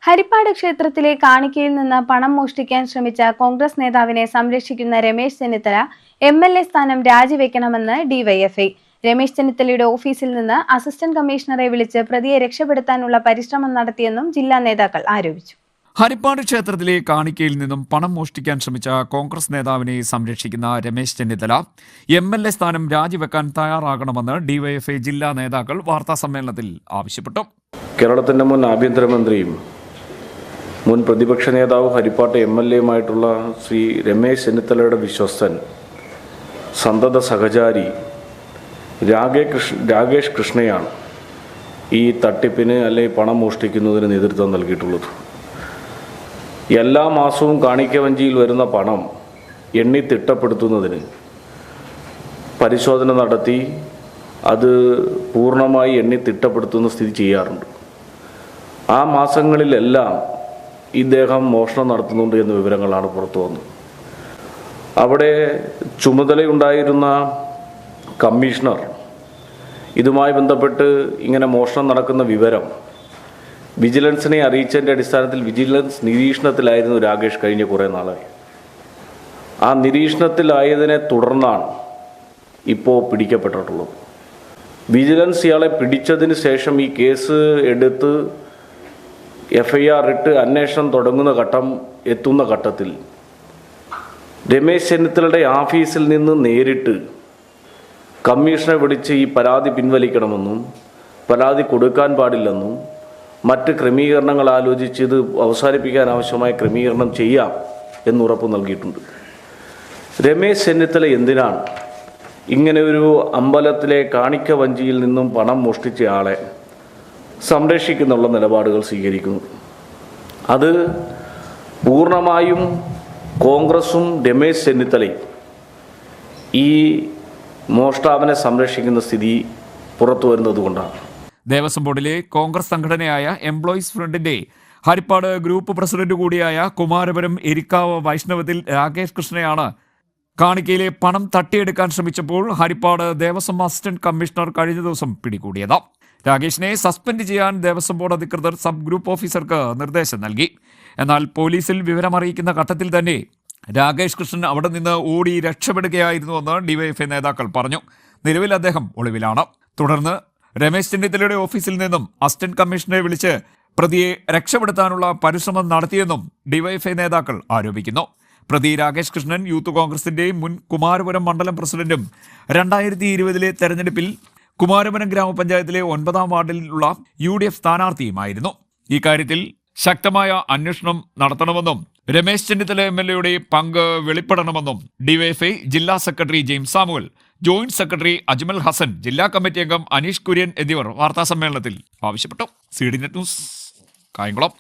ഹരിപ്പാട് ക്ഷേത്രത്തിലെ കാണിക്കയിൽ നിന്ന് പണം മോഷ്ടിക്കാൻ ശ്രമിച്ച കോൺഗ്രസ് നേതാവിനെ സംരക്ഷിക്കുന്ന രമേശ് ചെന്നിത്തല MLA സ്ഥാനം രാജിവെക്കണമെന്ന് ഡിവൈഎഫ്ഐ. രമേശ് ചെന്നിത്തലയുടെ ഓഫീസിൽ നിന്ന് അസിസ്റ്റന്റ് കമ്മീഷണറെ വിളിച്ച് പ്രതിയെ രക്ഷപ്പെടുത്താനുള്ള പരിശ്രമം നടത്തിയെന്നും ജില്ലാ നേതാക്കൾ ആരോപിച്ചു. ഹരിപ്പാട് ക്ഷേത്രത്തിലെ കാണിക്കയിൽ നിന്നും പണം മോഷ്ടിക്കാൻ ശ്രമിച്ച കോൺഗ്രസ് നേതാവിനെ സംരക്ഷിക്കുന്ന രമേശ് ചെന്നിത്തല MLA സ്ഥാനം രാജിവെക്കാൻ തയ്യാറാകണമെന്ന് ഡിവൈഎഫ്ഐ ജില്ലാ നേതാക്കൾ വാർത്താസമ്മേളനത്തിൽ ആവശ്യപ്പെട്ടു. കേരളത്തിന്റെ മുൻ ആഭ്യന്തരമന്ത്രിയും മുൻ പ്രതിപക്ഷ നേതാവ് ഹരിപ്പാട്ട് MLAയുമായിട്ടുള്ള ശ്രീ രമേശ് ചെന്നിത്തലയുടെ വിശ്വസ്തൻ സന്തത സഹചാരി രാകേഷ് കൃഷ്ണയാണ് ഈ തട്ടിപ്പിന് അല്ലെങ്കിൽ പണം മോഷ്ടിക്കുന്നതിന് നേതൃത്വം നൽകിയിട്ടുള്ളത്. എല്ലാ മാസവും കാണിക്കവഞ്ചിയിൽ വരുന്ന പണം എണ്ണി തിട്ടപ്പെടുത്തുന്നതിന് പരിശോധന നടത്തി അത് പൂർണ്ണമായി എണ്ണി തിട്ടപ്പെടുത്തുന്ന സ്ഥിതി ചെയ്യാറുണ്ട്. ആ മാസങ്ങളിലെല്ലാം ഇദ്ദേഹം മോഷണം നടത്തുന്നുണ്ട് എന്ന വിവരങ്ങളാണ് പുറത്തു വന്നത്. അവിടെ ചുമതലയുണ്ടായിരുന്ന കമ്മീഷണർ ഇതുമായി ബന്ധപ്പെട്ട് ഇങ്ങനെ മോഷണം നടക്കുന്ന വിവരം വിജിലൻസിനെ അറിയിച്ചതിൻ്റെ അടിസ്ഥാനത്തിൽ വിജിലൻസ് നിരീക്ഷണത്തിലായിരുന്നു രാകേഷ് കഴിഞ്ഞ കുറേ നാളായി. ആ നിരീക്ഷണത്തിലായതിനെ തുടർന്നാണ് ഇപ്പോൾ പിടിക്കപ്പെട്ടിട്ടുള്ളത്. വിജിലൻസ് ഇയാളെ പിടിച്ചതിന് ശേഷം ഈ കേസ് എടുത്ത് FIR ഇട്ട് അന്വേഷണം തുടങ്ങുന്ന എത്തുന്ന ഘട്ടത്തിൽ രമേശ് ചെന്നിത്തലയുടെ ഓഫീസിൽ നിന്ന് നേരിട്ട് കമ്മീഷനെ വിളിച്ച് ഈ പരാതി പിൻവലിക്കണമെന്നും പരാതി കൊടുക്കാൻ പാടില്ലെന്നും മറ്റ് ക്രമീകരണങ്ങൾ ആലോചിച്ച് ഇത് അവസാനിപ്പിക്കാൻ ആവശ്യമായ ക്രമീകരണം ചെയ്യാം എന്നുറപ്പ് നൽകിയിട്ടുണ്ട്. രമേശ് ചെന്നിത്തല എന്തിനാണ് ഇങ്ങനെ ഒരു അമ്പലത്തിലെ കാണിക്ക വഞ്ചിയിൽ നിന്നും പണം മോഷ്ടിച്ച ആളെ സംരക്ഷിക്കുന്നുള്ള നിലപാടുകൾ സ്വീകരിക്കുന്നു? അത് പൂർണ്ണമായും കോൺഗ്രസും രമേശ് ചെന്നിത്തലയും ഈ മോഷ്ടാവിനെ സംരക്ഷിക്കുന്ന സ്ഥിതി പുറത്തു വരുന്നത് കൊണ്ടാണ്. ദേവസ്വം ബോർഡിലെ കോൺഗ്രസ് സംഘടനയായ എംപ്ലോയീസ് ഫ്രണ്ടിന്റെ ഹരിപ്പാട് ഗ്രൂപ്പ് പ്രസിഡന്റ് കൂടിയായ കുമാരപുരം എരിക്കാവ് വൈഷ്ണവത്തിൽ രാകേഷ് കൃഷ്ണയാണ് കാണിക്കയിലെ പണം തട്ടിയെടുക്കാൻ ശ്രമിച്ചപ്പോൾ ഹരിപ്പാട് ദേവസ്വം അസിസ്റ്റന്റ് കമ്മീഷണർ കഴിഞ്ഞ ദിവസം പിടികൂടിയത്. രാകേഷിനെ സസ്പെൻഡ് ചെയ്യാൻ ദേവസ്വം ബോർഡ് അധികൃതർ സബ് ഗ്രൂപ്പ് ഓഫീസർക്ക് നിർദ്ദേശം നൽകി. എന്നാൽ പോലീസിൽ വിവരമറിയിക്കുന്ന ഘട്ടത്തിൽ തന്നെ രാകേഷ് കൃഷ്ണൻ അവിടെ നിന്ന് ഓടി രക്ഷപ്പെടുകയായിരുന്നുവെന്ന് ഡിവൈഎഫ്ഐ നേതാക്കൾ പറഞ്ഞു. നിലവിൽ അദ്ദേഹം ഒളിവിലാണ്. തുടർന്ന് രമേശ് ചെന്നിത്തലയുടെ ഓഫീസിൽ നിന്നും അസിസ്റ്റന്റ് കമ്മീഷണറെ വിളിച്ച് പ്രതിയെ രക്ഷപ്പെടുത്താനുള്ള പരിശ്രമം നടത്തിയെന്നും ഡിവൈഎഫ്ഐ നേതാക്കൾ ആരോപിക്കുന്നു. പ്രതി രാകേഷ് കൃഷ്ണൻ യൂത്ത് കോൺഗ്രസിന്റെ മുൻ കുമാരപുരം മണ്ഡലം പ്രസിഡന്റും 2020 തെരഞ്ഞെടുപ്പിൽ കുമാരപുരം ഗ്രാമപഞ്ചായത്തിലെ 9ാം വാർഡിലുള്ള UDF സ്ഥാനാർത്ഥിയുമായിരുന്നു. ഈ കാര്യത്തിൽ ശക്തമായ അന്വേഷണം നടത്തണമെന്നും രമേശ് ചെന്നിത്തല MLAയുടെ പങ്ക് വെളിപ്പെടണമെന്നും ഡിവൈഎഫ്ഐ ജില്ലാ secretary James Samuel, joint secretary Ajmal Hassan, ജില്ലാ കമ്മിറ്റി അംഗം അനീഷ് കുര്യൻ എന്നിവർ വാർത്താസമ്മേളനത്തിൽ ആവശ്യപ്പെട്ടു. CDNet news, Kayamkulam.